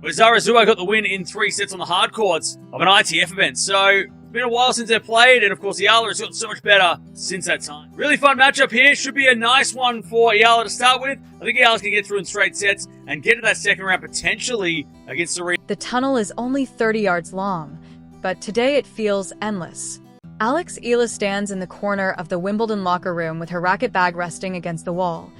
But Zarazua got the win in 3 sets on the hard courts of an ITF event. So, it's been a while since they've played, and of course Eala has gotten so much better since that time. Really fun matchup here. Should be a nice one for Eala to start with. I think Eala's going to get through in straight sets and get to that second round potentially against Serena. The tunnel is only 30 yards long, but today it feels endless. Alex Eala stands in the corner of the Wimbledon locker room with her racket bag resting against the wall,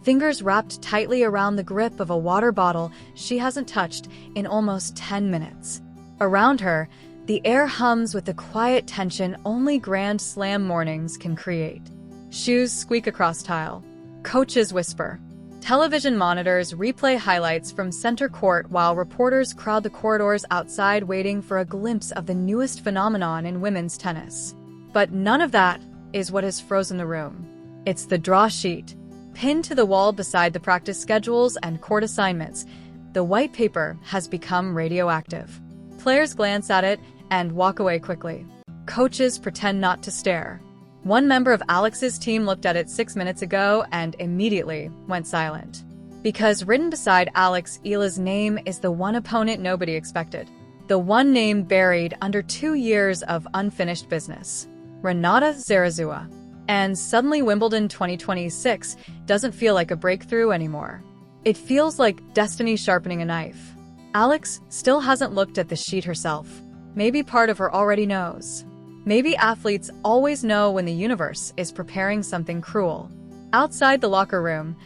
fingers wrapped tightly around the grip of a water bottle she hasn't touched in almost 10 minutes. Around her, the air hums with the quiet tension only Grand Slam mornings can create. Shoes squeak across tile. Coaches whisper. Television monitors replay highlights from center court while reporters crowd the corridors outside waiting for a glimpse of the newest phenomenon in women's tennis. But none of that is what has frozen the room. It's the draw sheet. Pinned to the wall beside the practice schedules and court assignments, the white paper has become radioactive. Players glance at it and walk away quickly. Coaches pretend not to stare. One member of Alex's team looked at it 6 minutes ago and immediately went silent. Because written beside Alex Eala's name is the one opponent nobody expected. The one name buried under 2 years of unfinished business. Renata Zarazua. And suddenly Wimbledon 2026 doesn't feel like a breakthrough anymore. It feels like destiny sharpening a knife. Alex still hasn't looked at the sheet herself. Maybe part of her already knows. Maybe athletes always know when the universe is preparing something cruel. Outside the locker room,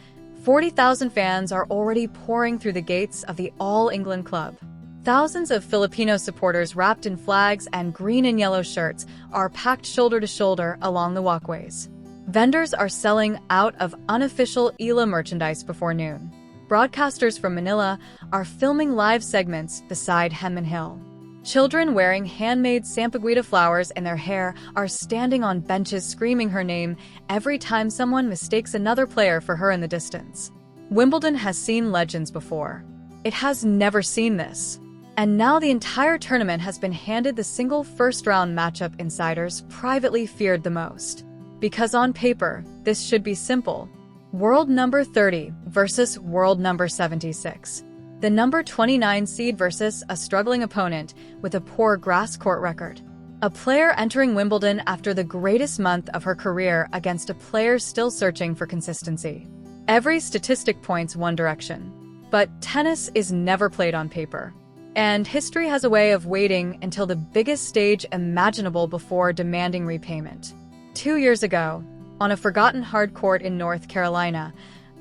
40,000 fans are already pouring through the gates of the All England Club. Thousands of Filipino supporters wrapped in flags and green and yellow shirts are packed shoulder to shoulder along the walkways. Vendors are selling out of unofficial Eala merchandise before noon. Broadcasters from Manila are filming live segments beside Henman Hill. Children wearing handmade Sampaguita flowers in their hair are standing on benches screaming her name every time someone mistakes another player for her in the distance. Wimbledon has seen legends before. It has never seen this. And now the entire tournament has been handed the single first-round matchup insiders privately feared the most. Because on paper, this should be simple. World number 30 versus world number 76. The number 29 seed versus a struggling opponent with a poor grass court record. A player entering Wimbledon after the greatest month of her career against a player still searching for consistency. Every statistic points one direction. But tennis is never played on paper. And history has a way of waiting until the biggest stage imaginable before demanding repayment. 2 years ago, on a forgotten hard court in North Carolina,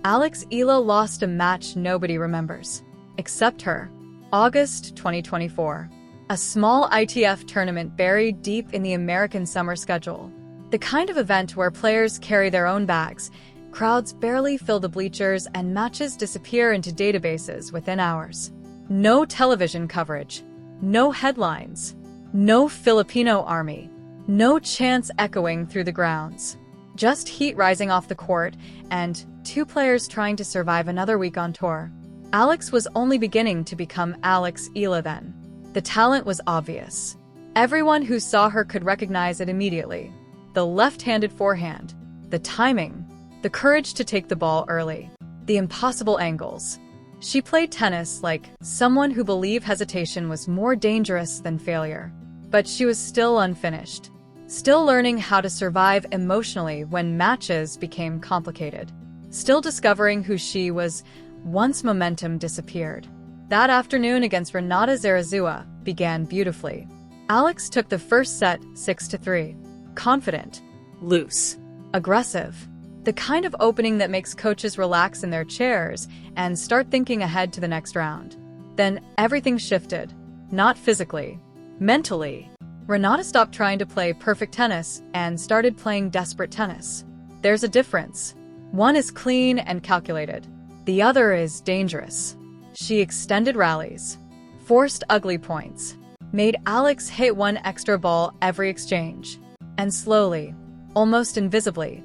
Alex Eala lost a match nobody remembers. Except her. August 2024. A small ITF tournament buried deep in the American summer schedule. The kind of event where players carry their own bags, crowds barely fill the bleachers, and matches disappear into databases within hours. No television coverage. No headlines. No Filipino army. No chants echoing through the grounds. Just heat rising off the court and 2 players trying to survive another week on tour. Alex was only beginning to become Alex Eala then. The talent was obvious. Everyone who saw her could recognize it immediately. The left-handed forehand, the timing, the courage to take the ball early, the impossible angles. She played tennis like someone who believed hesitation was more dangerous than failure. But she was still unfinished. Still learning how to survive emotionally when matches became complicated. Still discovering who she was once momentum disappeared. That afternoon against Renata Zarazua began beautifully. Alex took the first set 6-3. Confident. Loose. Aggressive. The kind of opening that makes coaches relax in their chairs and start thinking ahead to the next round. Then everything shifted. Not physically. Mentally. Renata stopped trying to play perfect tennis and started playing desperate tennis. There's a difference. One is clean and calculated. The other is dangerous. She extended rallies, forced ugly points, made Alex hit one extra ball every exchange. And slowly, almost invisibly,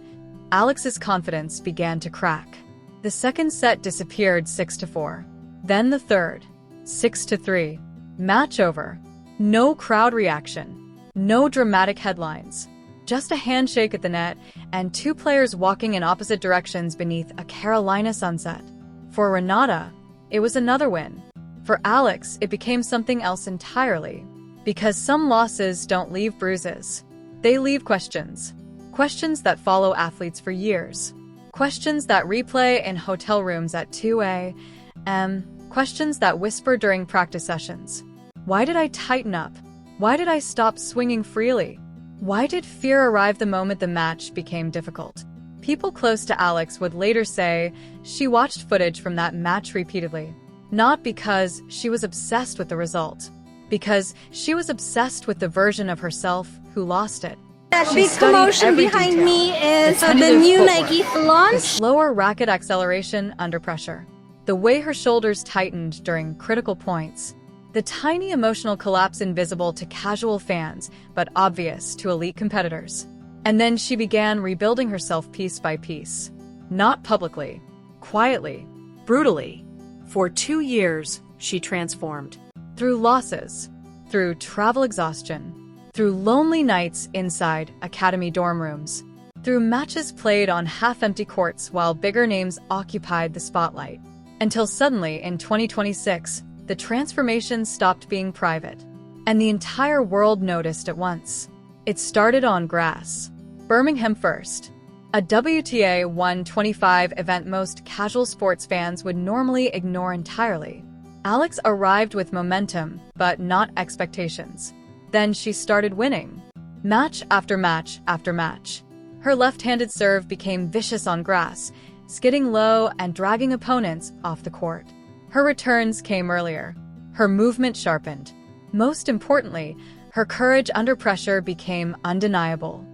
Alex's confidence began to crack. The second set disappeared 6-4. Then the third, 6-3. Match over. No crowd reaction. No dramatic headlines. Just a handshake at the net and 2 players walking in opposite directions beneath a Carolina sunset. For Renata, it was another win. For Alex, it became something else entirely. Because some losses don't leave bruises. They leave questions. Questions that follow athletes for years. Questions that replay in hotel rooms at 2 a.m. Questions that whisper during practice sessions. Why did I tighten up? Why did I stop swinging freely? Why did fear arrive the moment the match became difficult? People close to Alex would later say she watched footage from that match repeatedly. Not because she was obsessed with the result. Because she was obsessed with the version of herself who lost it. That big commotion behind me is the new Nike launch. The slower racket acceleration under pressure. The way her shoulders tightened during critical points. The tiny emotional collapse invisible to casual fans, but obvious to elite competitors. And then she began rebuilding herself piece by piece. Not publicly. Quietly. Brutally. For 2 years, she transformed. Through losses. Through travel exhaustion. Through lonely nights inside academy dorm rooms. Through matches played on half-empty courts while bigger names occupied the spotlight. Until suddenly, in 2026, the transformation stopped being private. And the entire world noticed at once. It started on grass. Birmingham first. A WTA 125 event most casual sports fans would normally ignore entirely. Alex arrived with momentum, but not expectations. Then she started winning. Match after match after match. Her left-handed serve became vicious on grass, skidding low and dragging opponents off the court. Her returns came earlier. Her movement sharpened. Most importantly, her courage under pressure became undeniable.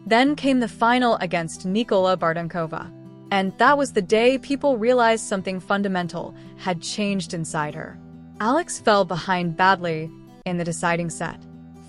Then came the final against Nikola Bardankova. And that was the day people realized something fundamental had changed inside her. Alex fell behind badly in the deciding set.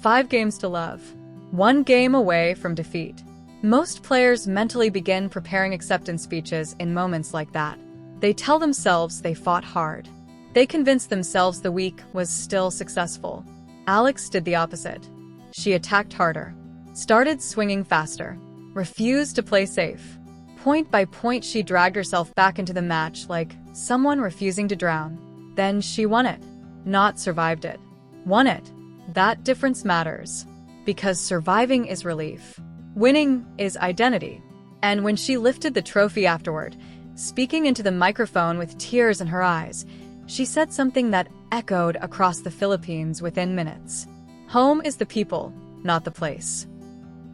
5 games to love. 1 game away from defeat. Most players mentally begin preparing acceptance speeches in moments like that. They tell themselves they fought hard. They convince themselves the week was still successful. Alex did the opposite. She attacked harder. Started swinging faster. Refused to play safe. Point by point she dragged herself back into the match like someone refusing to drown. Then she won it. Not survived it. Won it. That difference matters. Because surviving is relief. Winning is identity. And when she lifted the trophy afterward, speaking into the microphone with tears in her eyes, she said something that echoed across the Philippines within minutes. Home is the people, not the place.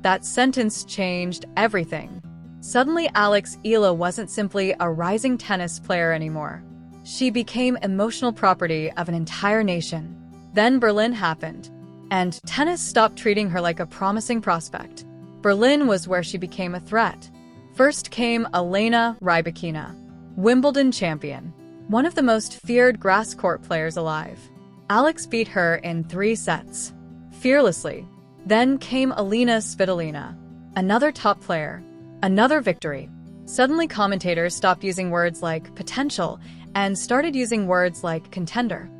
That sentence changed everything. Suddenly, Alex Eala wasn't simply a rising tennis player anymore. She became emotional property of an entire nation. Then Berlin happened, and tennis stopped treating her like a promising prospect. Berlin was where she became a threat. First came Elena Rybakina, Wimbledon champion, one of the most feared grass court players alive. Alex beat her in 3 sets, fearlessly. Then came Alina Svitolina, another top player, another victory. Suddenly commentators stopped using words like potential and started using words like contender.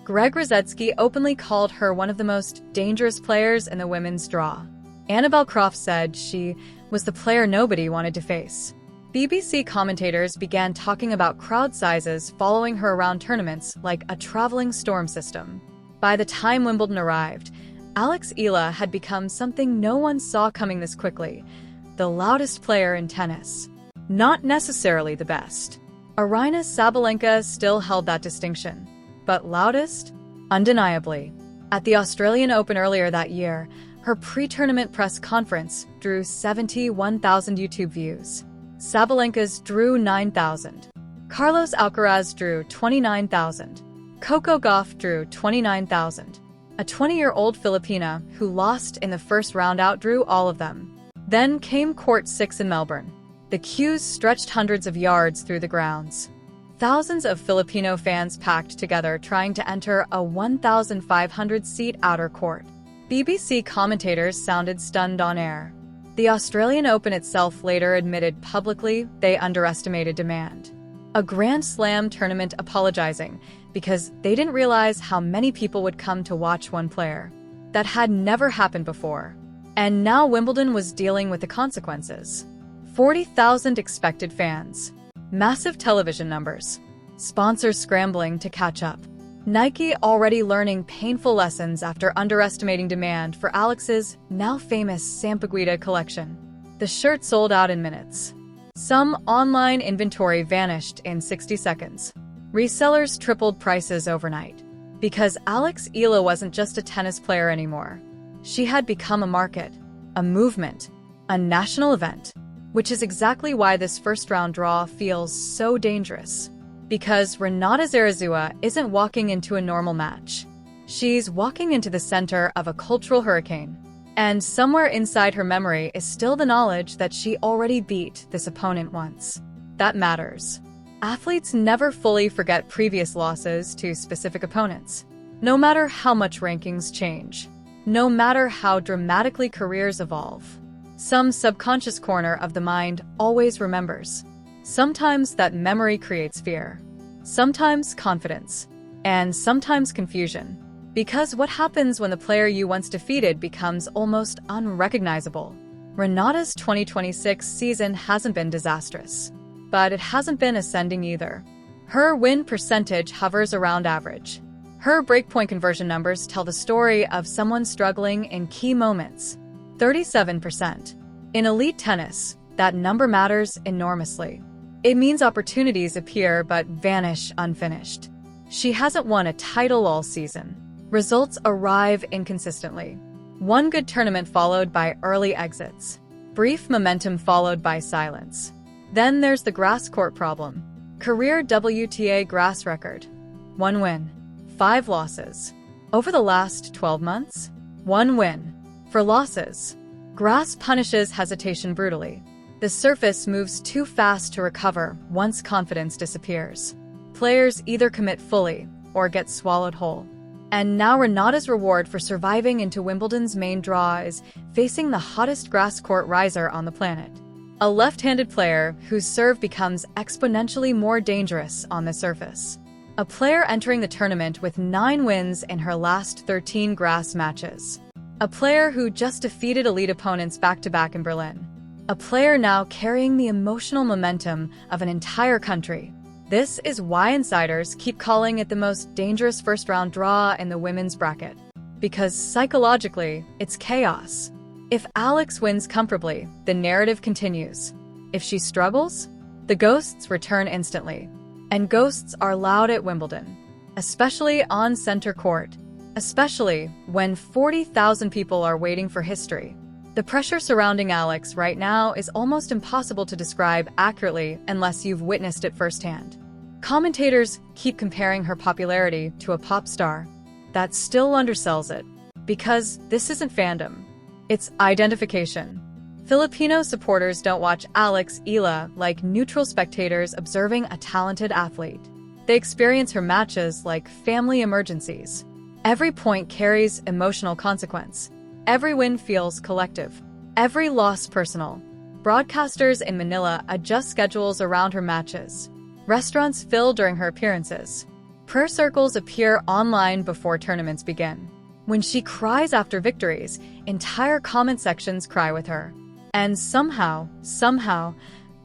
Greg Rosetsky openly called her one of the most dangerous players in the women's draw. Annabelle Croft said she was the player nobody wanted to face. BBC commentators began talking about crowd sizes following her around tournaments like a traveling storm system. By the time Wimbledon arrived, Alex Eala had become something no one saw coming this quickly, the loudest player in tennis. Not necessarily the best. Aryna Sabalenka still held that distinction. But loudest? Undeniably. At the Australian Open earlier that year, her pre-tournament press conference drew 71,000 YouTube views. Sabalenka's drew 9,000. Carlos Alcaraz drew 29,000. Coco Gauff drew 29,000. A 20-year-old Filipina who lost in the first round outdrew all of them. Then came Court 6 in Melbourne. The queues stretched hundreds of yards through the grounds. Thousands of Filipino fans packed together trying to enter a 1,500-seat outer court. BBC commentators sounded stunned on air. The Australian Open itself later admitted publicly they underestimated demand. A Grand Slam tournament apologizing because they didn't realize how many people would come to watch one player. That had never happened before. And now Wimbledon was dealing with the consequences. 40,000 expected fans. Massive television numbers. Sponsors scrambling to catch up. Nike already learning painful lessons after underestimating demand for Alex's now famous Sampaguita collection. The shirt sold out in minutes. Some online inventory vanished in 60 seconds. Resellers tripled prices overnight. Because Alex Eala wasn't just a tennis player anymore. She had become a market, a movement, a national event, which is exactly why this first-round draw feels so dangerous. Because Renata Zarazua isn't walking into a normal match. She's walking into the center of a cultural hurricane. And somewhere inside her memory is still the knowledge that she already beat this opponent once. That matters. Athletes never fully forget previous losses to specific opponents. No matter how much rankings change. No matter how dramatically careers evolve. Some subconscious corner of the mind always remembers. Sometimes that memory creates fear. Sometimes confidence. And sometimes confusion. Because what happens when the player you once defeated becomes almost unrecognizable? Renata's 2026 season hasn't been disastrous. But it hasn't been ascending either. Her win percentage hovers around average. Her breakpoint conversion numbers tell the story of someone struggling in key moments. 37%. In elite tennis, that number matters enormously. It means opportunities appear but vanish unfinished. She hasn't won a title all season. Results arrive inconsistently. One good tournament followed by early exits. Brief momentum followed by silence. Then there's the grass court problem. Career WTA grass record. 1 win. 5 losses. Over the last 12 months? 1 win. For losses. Grass punishes hesitation brutally. The surface moves too fast to recover once confidence disappears. Players either commit fully or get swallowed whole. And now Renata's reward for surviving into Wimbledon's main draw is facing the hottest grass court riser on the planet. A left-handed player whose serve becomes exponentially more dangerous on the surface. A player entering the tournament with 9 wins in her last 13 grass matches. A player who just defeated elite opponents back-to-back in Berlin. A player now carrying the emotional momentum of an entire country. This is why insiders keep calling it the most dangerous first-round draw in the women's bracket. Because psychologically, it's chaos. If Alex wins comfortably, the narrative continues. If she struggles, the ghosts return instantly. And ghosts are loud at Wimbledon. Especially on center court. Especially when 40,000 people are waiting for history. The pressure surrounding Alex right now is almost impossible to describe accurately unless you've witnessed it firsthand. Commentators keep comparing her popularity to a pop star. That still undersells it. Because this isn't fandom. It's identification. Filipino supporters don't watch Alex Eala like neutral spectators observing a talented athlete. They experience her matches like family emergencies. Every point carries emotional consequence. Every win feels collective. Every loss personal. Broadcasters in Manila adjust schedules around her matches. Restaurants fill during her appearances. Prayer circles appear online before tournaments begin. When she cries after victories, entire comment sections cry with her. And somehow,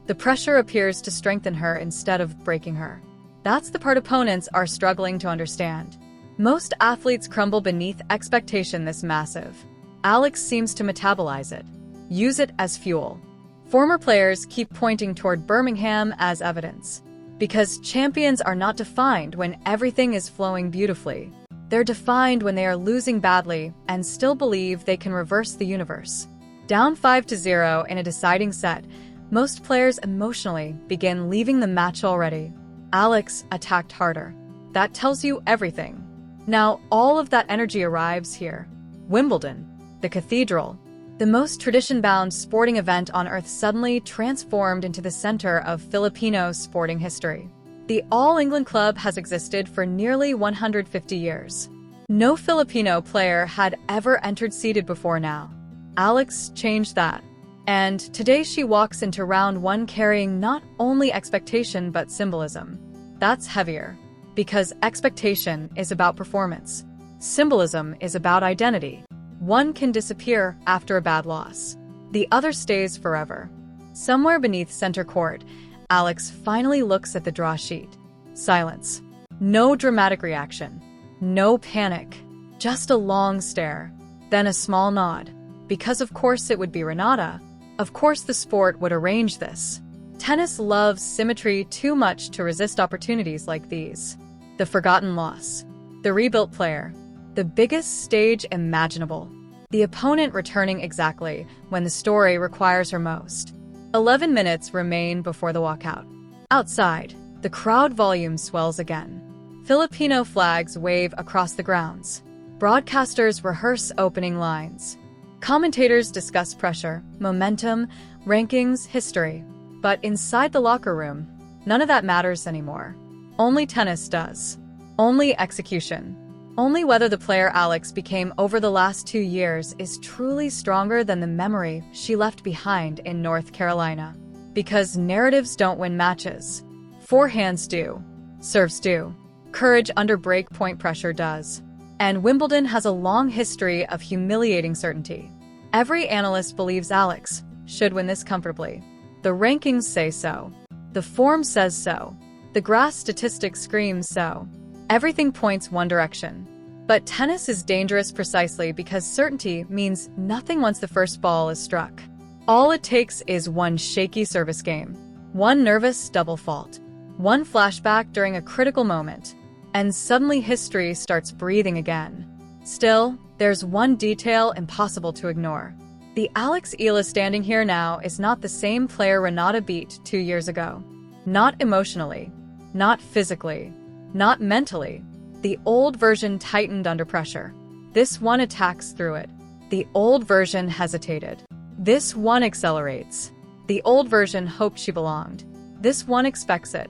the pressure appears to strengthen her instead of breaking her. That's the part opponents are struggling to understand. Most athletes crumble beneath expectation this massive. Alex seems to metabolize it, use it as fuel. Former players keep pointing toward Birmingham as evidence. Because champions are not defined when everything is flowing beautifully. They're defined when they are losing badly and still believe they can reverse the universe. Down 5-0 in a deciding set, most players emotionally begin leaving the match already. Alex attacked harder. That tells you everything. Now all of that energy arrives here. Wimbledon, the cathedral, the most tradition-bound sporting event on earth suddenly transformed into the center of Filipino sporting history. The All England Club has existed for nearly 150 years. No Filipino player had ever entered seated before now. Alex changed that. And today she walks into round 1 carrying not only expectation but symbolism. That's heavier. Because expectation is about performance. Symbolism is about identity. One can disappear after a bad loss. The other stays forever. Somewhere beneath center court, Alex finally looks at the draw sheet. Silence. No dramatic reaction. No panic. Just a long stare. Then a small nod. Because of course it would be Renata. Of course the sport would arrange this. Tennis loves symmetry too much to resist opportunities like these. The forgotten loss. The rebuilt player. The biggest stage imaginable. The opponent returning exactly when the story requires her most. 11 minutes remain before the walkout. Outside, the crowd volume swells again. Filipino flags wave across the grounds. Broadcasters rehearse opening lines. Commentators discuss pressure, momentum, rankings, history. But inside the locker room, none of that matters anymore. Only tennis does. Only execution. Only whether the player Alex became over the last 2 years is truly stronger than the memory she left behind in North Carolina. Because narratives don't win matches. Forehands do. Serves do. Courage under break-point pressure does. And Wimbledon has a long history of humiliating certainty. Every analyst believes Alex should win this comfortably. The rankings say so. The form says so. The grass statistics scream so. Everything points one direction. But tennis is dangerous precisely because certainty means nothing once the first ball is struck. All it takes is one shaky service game, one nervous double fault, one flashback during a critical moment, and suddenly history starts breathing again. Still, there's one detail impossible to ignore. The Alex Eala standing here now is not the same player Renata beat 2 years ago. Not emotionally, not physically, not mentally. The old version tightened under pressure. This one attacks through it. The old version hesitated. This one accelerates. The old version hoped she belonged. This one expects it.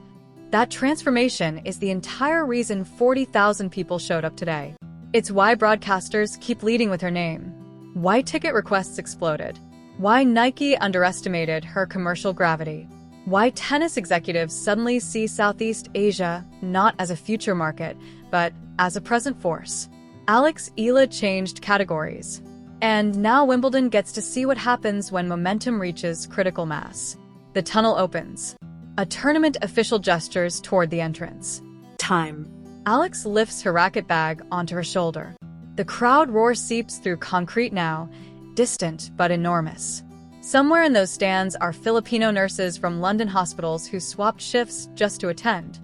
That transformation is the entire reason 40,000 people showed up today. It's why broadcasters keep leading with her name. Why ticket requests exploded. Why Nike underestimated her commercial gravity. Why tennis executives suddenly see Southeast Asia not as a future market, but as a present force. Alex Eala changed categories. And now Wimbledon gets to see what happens when momentum reaches critical mass. The tunnel opens. A tournament official gestures toward the entrance. Time. Alex lifts her racket bag onto her shoulder. The crowd roar seeps through concrete now, distant but enormous. Somewhere in those stands are Filipino nurses from London hospitals who swapped shifts just to attend.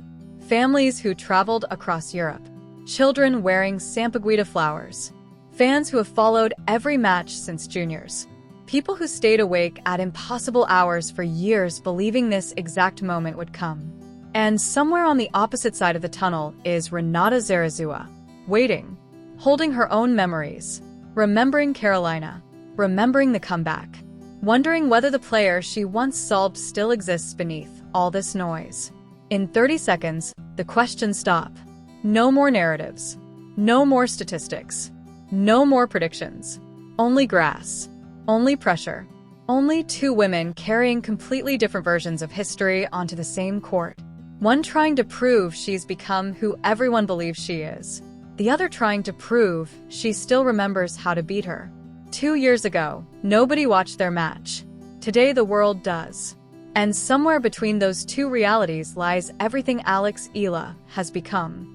Families who traveled across Europe. Children wearing Sampaguita flowers. Fans who have followed every match since juniors. People who stayed awake at impossible hours for years believing this exact moment would come. And somewhere on the opposite side of the tunnel is Renata Zarazua, waiting, holding her own memories, remembering Carolina, remembering the comeback, wondering whether the player she once solved still exists beneath all this noise. In 30 seconds, the questions stop. No more narratives. No more statistics. No more predictions. Only grass. Only pressure. Only two women carrying completely different versions of history onto the same court. One trying to prove she's become who everyone believes she is. The other trying to prove she still remembers how to beat her. 2 years ago, nobody watched their match. Today the world does. And somewhere between those two realities lies everything Alex Eala has become.